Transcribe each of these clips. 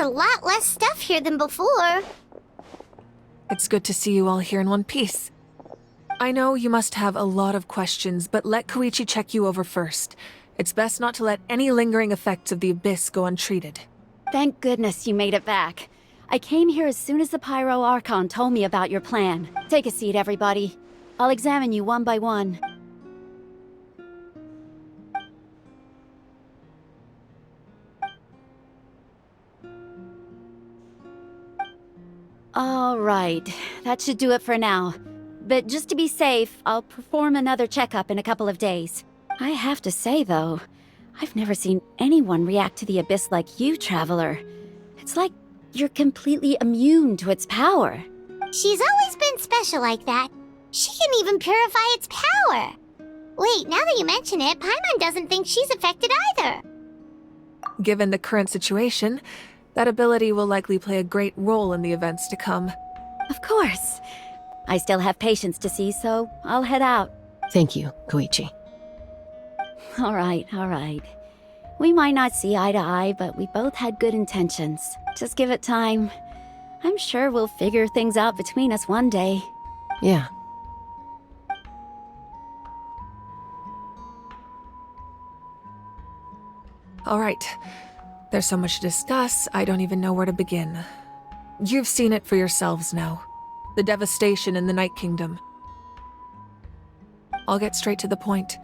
a lot less stuff here than before. It's good to see you all here in one piece. I know you must have a lot of questions, but let Koichi check you over first. It's best not to let any lingering effects of the Abyss go untreated. Thank goodness you made it back. I came here as soon as the Pyro Archon told me about your plan. Take a seat, everybody. I'll examine you one by one. All right, that should do it for now. But just to be safe, I'll perform another checkup in a couple of days. I have to say, though, I've never seen anyone react to the Abyss like you, Traveler. It's like you're completely immune to its power. She's always been special like that. She can even purify its power. Wait, now that you mention it, Paimon doesn't think she's affected either. Given the current situation, that ability will likely play a great role in the events to come. Of course. I still have patients to see, so I'll head out. Thank you, Koichi. All right. We might not see eye to eye, but we both had good intentions. Just give it time. I'm sure we'll figure things out between us one day. Yeah. All right. There's so much to discuss, I don't even know where to begin. You've seen it for yourselves now. The devastation in the Night Kingdom. I'll get straight to the point.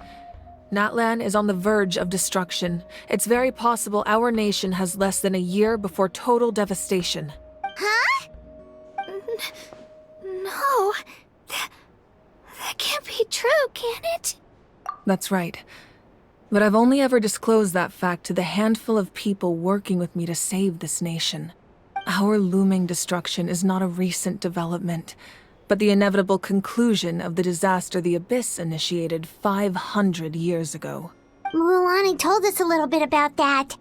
Natlan is on the verge of destruction. It's very possible our nation has less than a year before total devastation. Huh? No. That can't be true, can it? That's right. But I've only ever disclosed that fact to the handful of people working with me to save this nation. Our looming destruction is not a recent development, but the inevitable conclusion of the disaster the Abyss initiated 500 years ago. Mulani told us a little bit about that.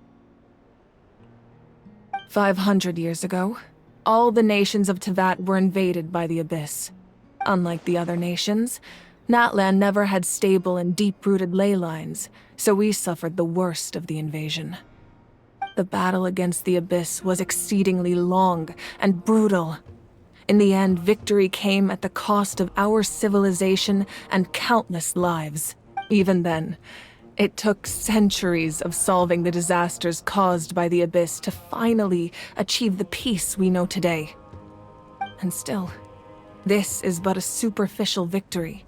500 years ago, all the nations of Teyvat were invaded by the Abyss. Unlike the other nations, Natlan never had stable and deep-rooted ley lines, so we suffered the worst of the invasion. The battle against the Abyss was exceedingly long and brutal. In the end, victory came at the cost of our civilization and countless lives. Even then, it took centuries of solving the disasters caused by the Abyss to finally achieve the peace we know today. And still, this is but a superficial victory.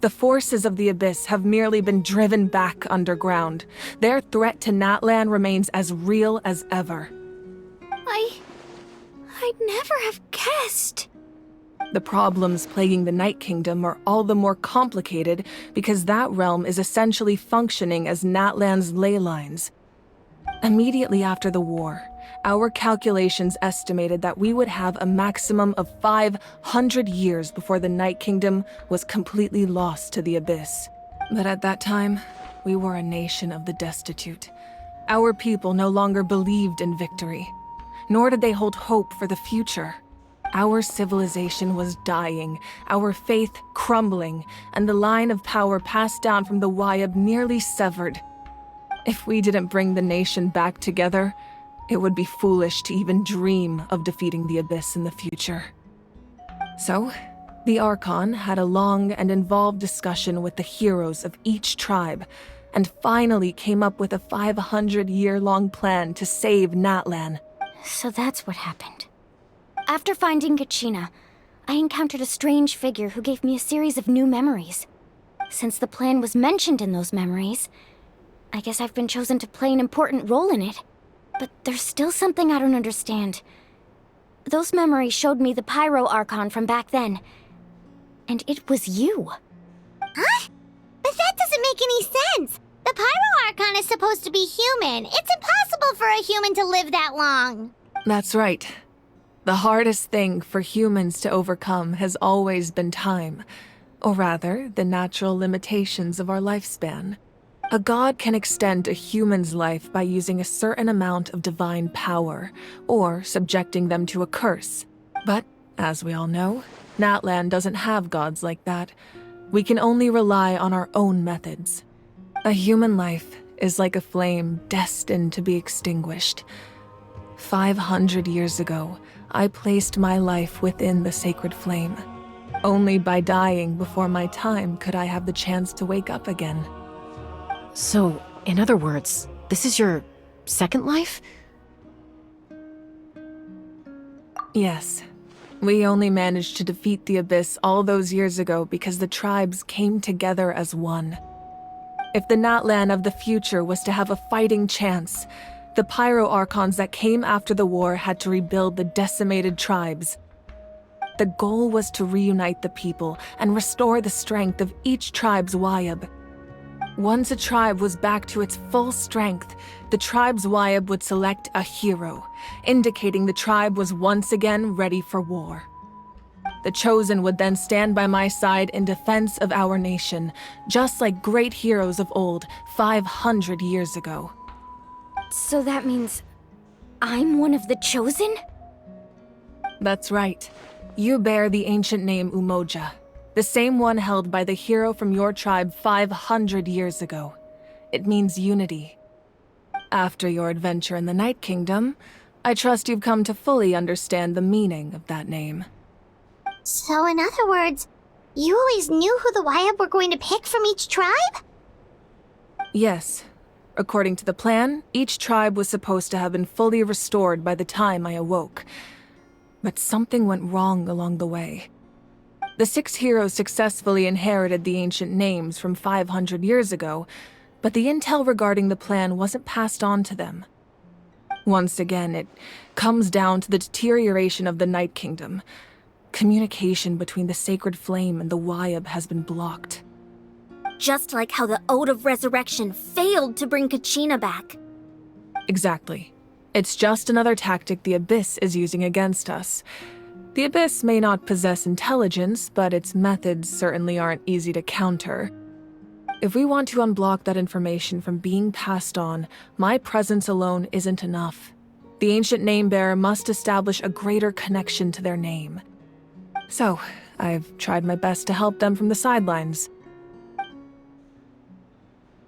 The forces of the Abyss have merely been driven back underground. Their threat to Natlan remains as real as ever. I'd never have guessed. The problems plaguing the Night Kingdom are all the more complicated because that realm is essentially functioning as Natlan's ley lines. Immediately after the war, our calculations estimated that we would have a maximum of 500 years before the Night Kingdom was completely lost to the Abyss. But at that time, we were a nation of the destitute. Our people no longer believed in victory, nor did they hold hope for the future. Our civilization was dying, our faith crumbling, and the line of power passed down from the Wayab nearly severed. If we didn't bring the nation back together, it would be foolish to even dream of defeating the Abyss in the future. So, the Archon had a long and involved discussion with the heroes of each tribe, and finally came up with a 500-year-long plan to save Natlan. So that's what happened. After finding Gachina, I encountered a strange figure who gave me a series of new memories. Since the plan was mentioned in those memories, I guess I've been chosen to play an important role in it. But there's still something I don't understand. Those memories showed me the Pyro Archon from back then. And it was you. Huh? But that doesn't make any sense! The Pyro Archon is supposed to be human. It's impossible for a human to live that long. That's right. The hardest thing for humans to overcome has always been time, or rather, the natural limitations of our lifespan. A god can extend a human's life by using a certain amount of divine power, or subjecting them to a curse. But, as we all know, Natlan doesn't have gods like that. We can only rely on our own methods. A human life is like a flame destined to be extinguished. 500 years ago, I placed my life within the sacred flame. Only by dying before my time could I have the chance to wake up again. So, in other words, this is your second life? Yes. We only managed to defeat the Abyss all those years ago because the tribes came together as one. If the Natlan of the future was to have a fighting chance, the Pyro Archons that came after the war had to rebuild the decimated tribes. The goal was to reunite the people and restore the strength of each tribe's Wayab. Once a tribe was back to its full strength, the tribe's Wayab would select a hero, indicating the tribe was once again ready for war. The Chosen would then stand by my side in defense of our nation, just like great heroes of old, 500 years ago. So that means I'm one of the Chosen? That's right. You bear the ancient name Umoja, the same one held by the hero from your tribe 500 years ago. It means unity. After your adventure in the Night Kingdom, I trust you've come to fully understand the meaning of that name. So in other words, you always knew who the Wayab were going to pick from each tribe? Yes. According to the plan, each tribe was supposed to have been fully restored by the time I awoke. But something went wrong along the way. The 6 heroes successfully inherited the ancient names from 500 years ago, but the intel regarding the plan wasn't passed on to them. Once again, it comes down to the deterioration of the Night Kingdom. Communication between the Sacred Flame and the Wayab has been blocked. Just like how the Ode of Resurrection failed to bring Kachina back. Exactly. It's just another tactic the Abyss is using against us. The Abyss may not possess intelligence, but its methods certainly aren't easy to counter. If we want to unblock that information from being passed on, my presence alone isn't enough. The ancient name-bearer must establish a greater connection to their name. So, I've tried my best to help them from the sidelines.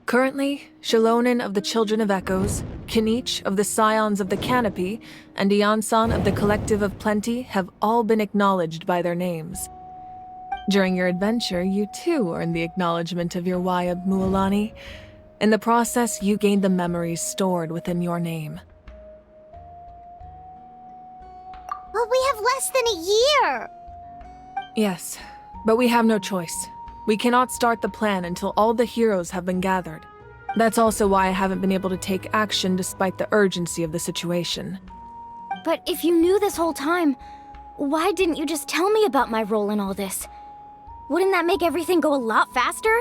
Currently, Shalonin of the Children of Echoes, Kinich of the Scions of the Canopy, and Iansan of the Collective of Plenty have all been acknowledged by their names. During your adventure, you too earned the acknowledgement of your Wayab, Mualani. In the process, you gained the memories stored within your name. But we have less than a year! Yes, but we have no choice. We cannot start the plan until all the heroes have been gathered. That's also why I haven't been able to take action despite the urgency of the situation. But if you knew this whole time, why didn't you just tell me about my role in all this? Wouldn't that make everything go a lot faster?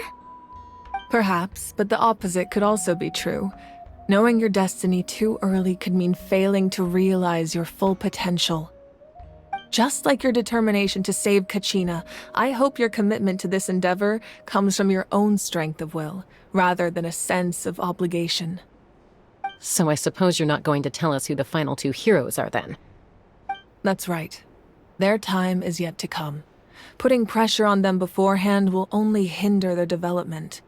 Perhaps, but the opposite could also be true. Knowing your destiny too early could mean failing to realize your full potential. Just like your determination to save Kachina, I hope your commitment to this endeavor comes from your own strength of will, rather than a sense of obligation. So I suppose you're not going to tell us who the final 2 heroes are then? That's right. Their time is yet to come. Putting pressure on them beforehand will only hinder their development.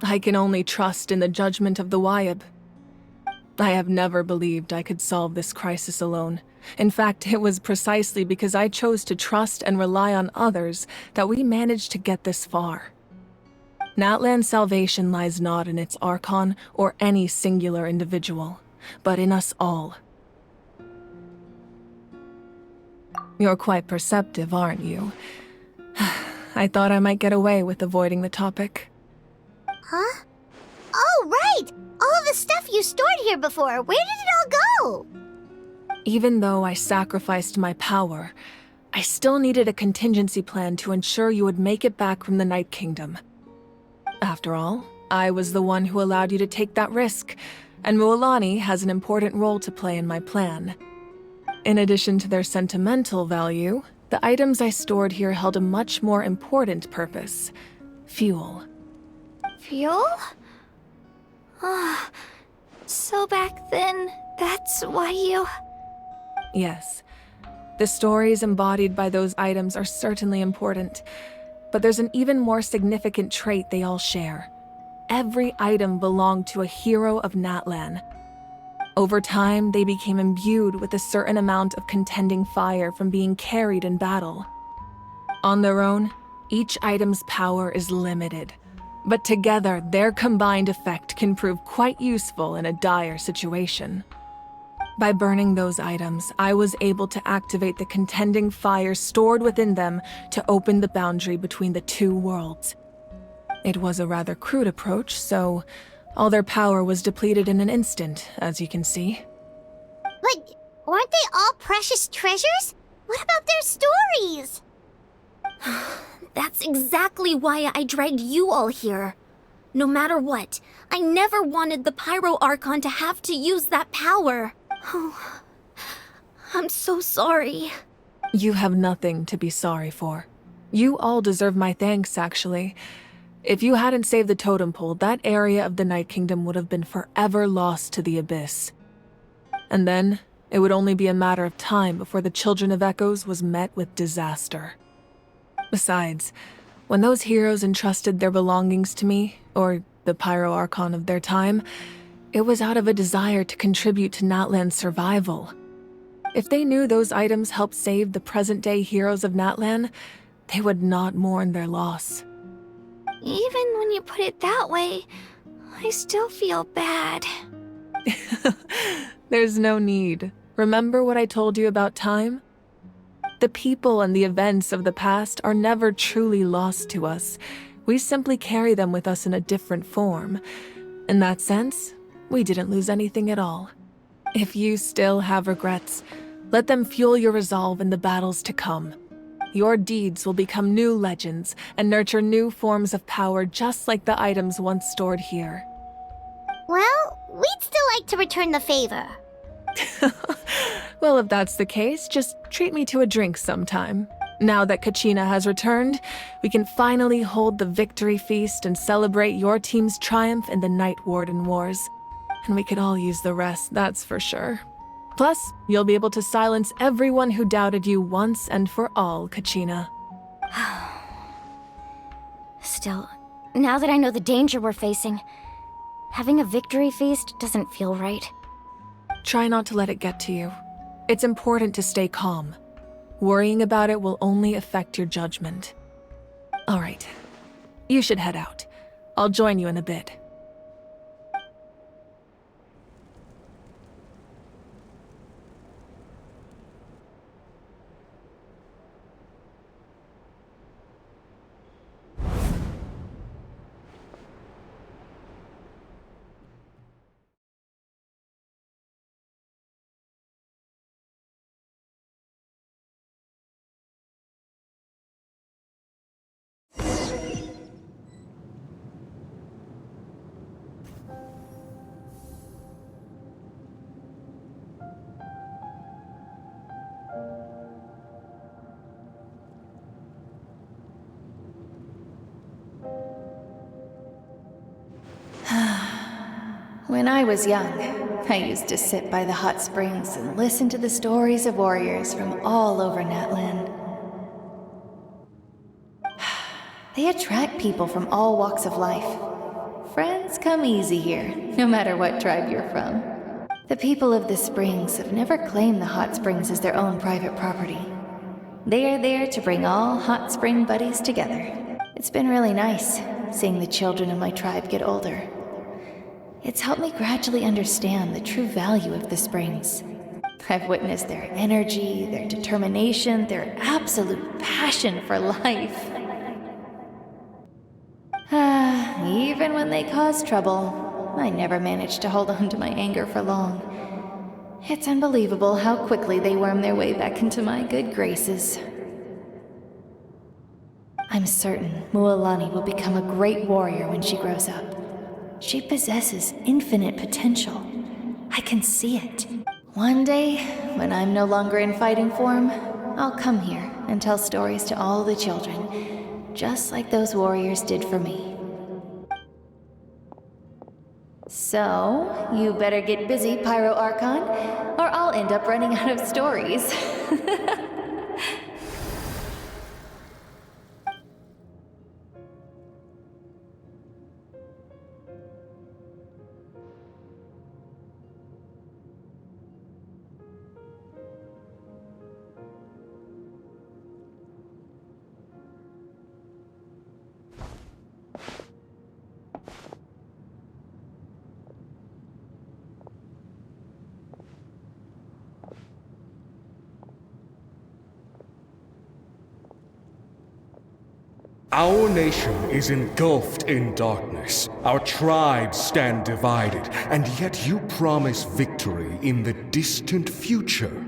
I can only trust in the judgment of the Wayab. I have never believed I could solve this crisis alone. In fact, it was precisely because I chose to trust and rely on others that we managed to get this far. Natlan's salvation lies not in its Archon or any singular individual, but in us all. You're quite perceptive, aren't you? I thought I might get away with avoiding the topic. Huh? Oh, right! All of the stuff you stored here before, where did it all go? Even though I sacrificed my power, I still needed a contingency plan to ensure you would make it back from the Night Kingdom. After all, I was the one who allowed you to take that risk, and Mualani has an important role to play in my plan. In addition to their sentimental value, the items I stored here held a much more important purpose: fuel. Fuel? Ah, so back then, that's why you... Yes. The stories embodied by those items are certainly important, but there's an even more significant trait they all share. Every item belonged to a hero of Natlan. Over time, they became imbued with a certain amount of contending fire from being carried in battle. On their own, each item's power is limited, but together, their combined effect can prove quite useful in a dire situation. By burning those items, I was able to activate the contending fire stored within them to open the boundary between the two worlds. It was a rather crude approach, so all their power was depleted in an instant, as you can see. But weren't they all precious treasures? What about their stories? That's exactly why I dragged you all here. No matter what, I never wanted the Pyro Archon to have to use that power. Oh, I'm so sorry. You have nothing to be sorry for. You all deserve my thanks, actually. If you hadn't saved the totem pole, that area of the Night Kingdom would have been forever lost to the Abyss. And then, it would only be a matter of time before the Children of Echoes was met with disaster. Besides, when those heroes entrusted their belongings to me, or the Pyro Archon of their time, it was out of a desire to contribute to Natlan's survival. If they knew those items helped save the present-day heroes of Natlan, they would not mourn their loss. Even when you put it that way, I still feel bad. There's no need. Remember what I told you about time? The people and the events of the past are never truly lost to us. We simply carry them with us in a different form. In that sense, we didn't lose anything at all. If you still have regrets, let them fuel your resolve in the battles to come. Your deeds will become new legends and nurture new forms of power just like the items once stored here. Well, we'd still like to return the favor. Well, if that's the case, just treat me to a drink sometime. Now that Kachina has returned, we can finally hold the victory feast and celebrate your team's triumph in the Night Warden Wars. And we could all use the rest, that's for sure. Plus, you'll be able to silence everyone who doubted you once and for all, Kachina. Still, now that I know the danger we're facing, having a victory feast doesn't feel right. Try not to let it get to you. It's important to stay calm. Worrying about it will only affect your judgment. All right, you should head out. I'll join you in a bit. When I was young, I used to sit by the hot springs and listen to the stories of warriors from all over Natlan. They attract people from all walks of life. Friends come easy here, no matter what tribe you're from. The people of the springs have never claimed the hot springs as their own private property. They are there to bring all hot spring buddies together. It's been really nice, seeing the children of my tribe get older. It's helped me gradually understand the true value of the springs. I've witnessed their energy, their determination, their absolute passion for life. Even when they cause trouble, I never managed to hold on to my anger for long. It's unbelievable how quickly they worm their way back into my good graces. I'm certain Mualani will become a great warrior when she grows up. She possesses infinite potential. I can see it. One day, when I'm no longer in fighting form, I'll come here and tell stories to all the children, just like those warriors did for me. So, you better get busy, Pyro Archon, or I'll end up running out of stories. Our nation is engulfed in darkness. Our tribes stand divided, and yet you promise victory in the distant future.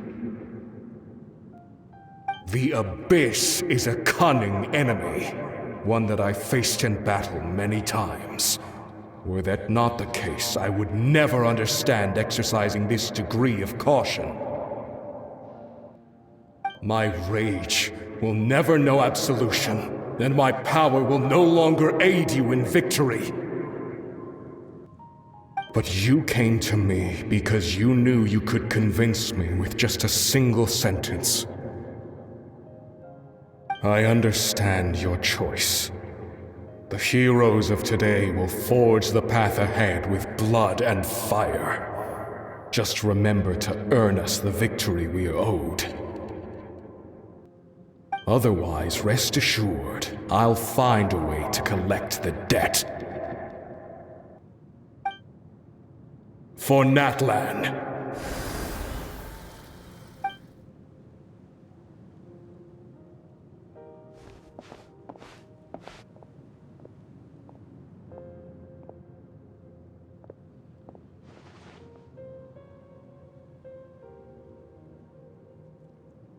The Abyss is a cunning enemy, one that I faced in battle many times. Were that not the case, I would never understand exercising this degree of caution. My rage will never know absolution, and my power will no longer aid you in victory. But you came to me because you knew you could convince me with just a single sentence. I understand your choice. The heroes of today will forge the path ahead with blood and fire. Just remember to earn us the victory we are owed. Otherwise, rest assured, I'll find a way to collect the debt. For Natlan.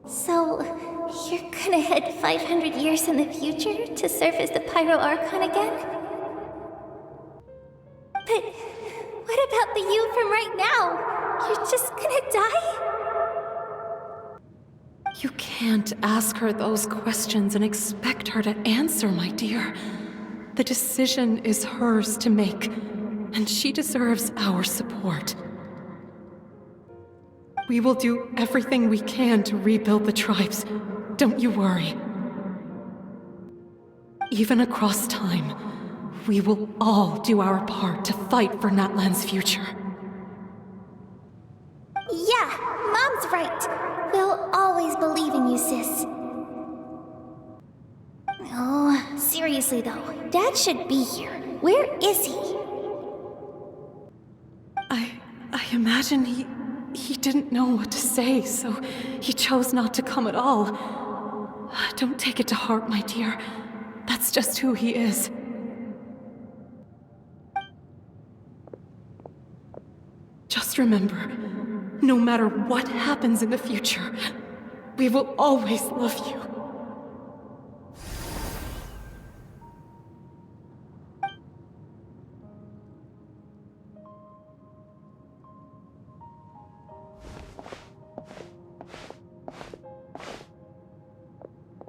So, you're gonna head 500 years in the future to serve as the Pyro Archon again? But what about the you from right now? You're just gonna die? You can't ask her those questions and expect her to answer, my dear. The decision is hers to make, and she deserves our support. We will do everything we can to rebuild the tribes. Don't you worry. Even across time, we will all do our part to fight for Natlan's future. Yeah, Mom's right. We'll always believe in you, sis. Oh, seriously though, Dad should be here. Where is he? I imagine he didn't know what to say, so he chose not to come at all. Don't take it to heart, my dear. That's just who he is. Just remember, no matter what happens in the future, we will always love you.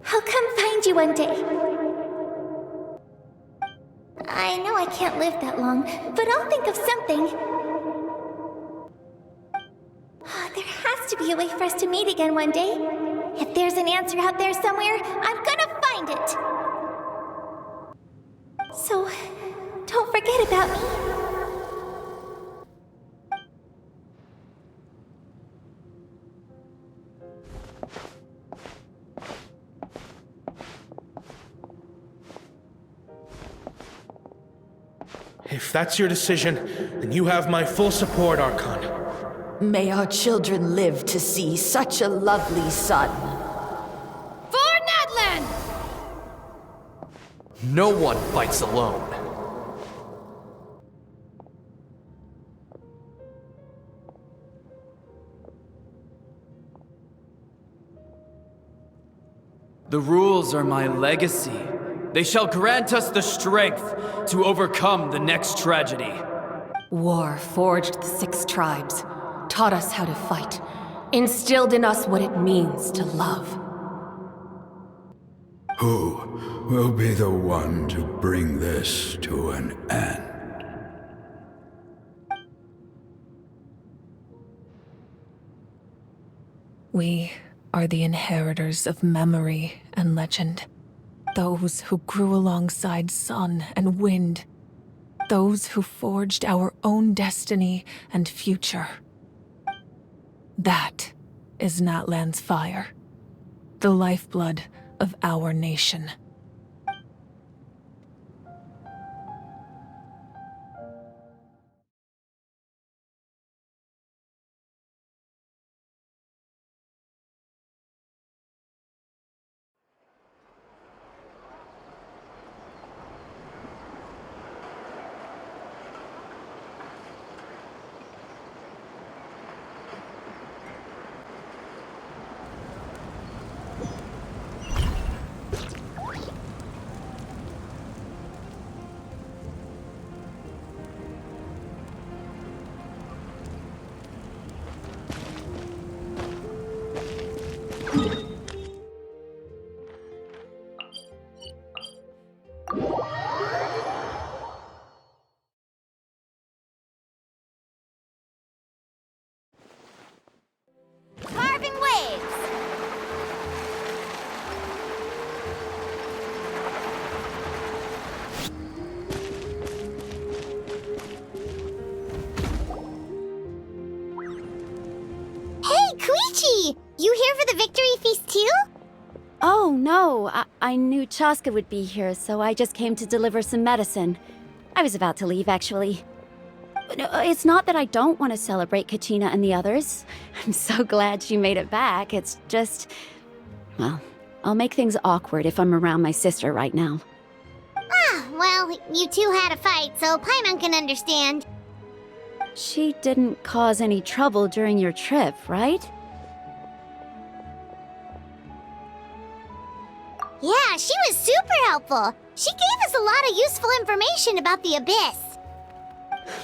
I'll come find you one day. I know I can't live that long, but I'll think of something. There has to be a way for us to meet again one day. If there's an answer out there somewhere, I'm gonna find it. So, don't forget about me. If that's your decision, then you have my full support, Archon. May our children live to see such a lovely son. For Natlan! No one fights alone. The rules are my legacy. They shall grant us the strength to overcome the next tragedy. War forged the 6 tribes, taught us how to fight, instilled in us what it means to love. Who will be the one to bring this to an end? We are the inheritors of memory and legend. Those who grew alongside sun and wind. Those who forged our own destiny and future. That is Natlan's fire. The lifeblood of our nation. here for the victory feast too? Oh, no. I knew Chaska would be here, so I just came to deliver some medicine. I was about to leave, actually. No, it's not that I don't want to celebrate Kachina and the others. I'm so glad she made it back. It's just... Well, I'll make things awkward if I'm around my sister right now. Ah, well, you two had a fight, so Paimon can understand. She didn't cause any trouble during your trip, right? Yeah, she was super helpful. She gave us a lot of useful information about the Abyss.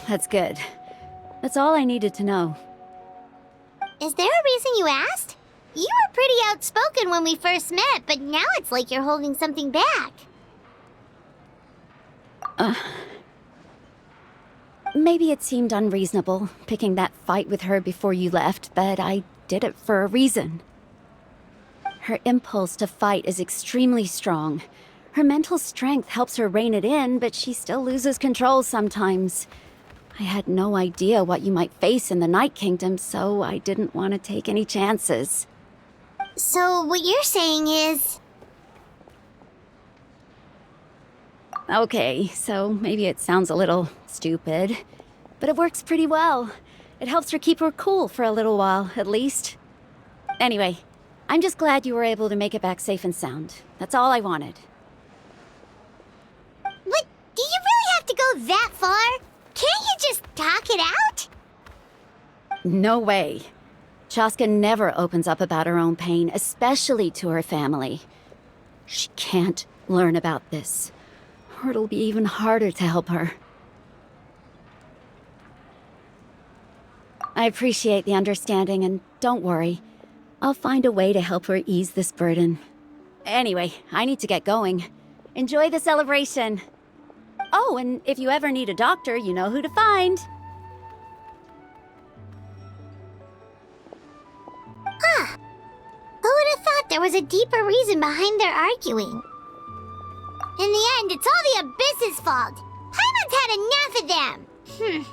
That's good. That's all I needed to know. Is there a reason you asked? You were pretty outspoken when we first met, but now it's like you're holding something back. Maybe it seemed unreasonable, picking that fight with her before you left, but I did it for a reason. Her impulse to fight is extremely strong. Her mental strength helps her rein it in, but she still loses control sometimes. I had no idea what you might face in the Night Kingdom, so I didn't want to take any chances. So what you're saying is... Okay, so maybe it sounds a little stupid, but it works pretty well. It helps her keep her cool for a little while, at least. Anyway, I'm just glad you were able to make it back safe and sound. That's all I wanted. But do you really have to go that far? Can't you just talk it out? No way. Chaska never opens up about her own pain, especially to her family. She can't learn about this, or it'll be even harder to help her. I appreciate the understanding, and don't worry. I'll find a way to help her ease this burden. Anyway, I need to get going. Enjoy the celebration. Oh, and if you ever need a doctor, you know who to find. Huh. Who would have thought there was a deeper reason behind their arguing? In the end, it's all the Abyss's fault. Paimon's had enough of them.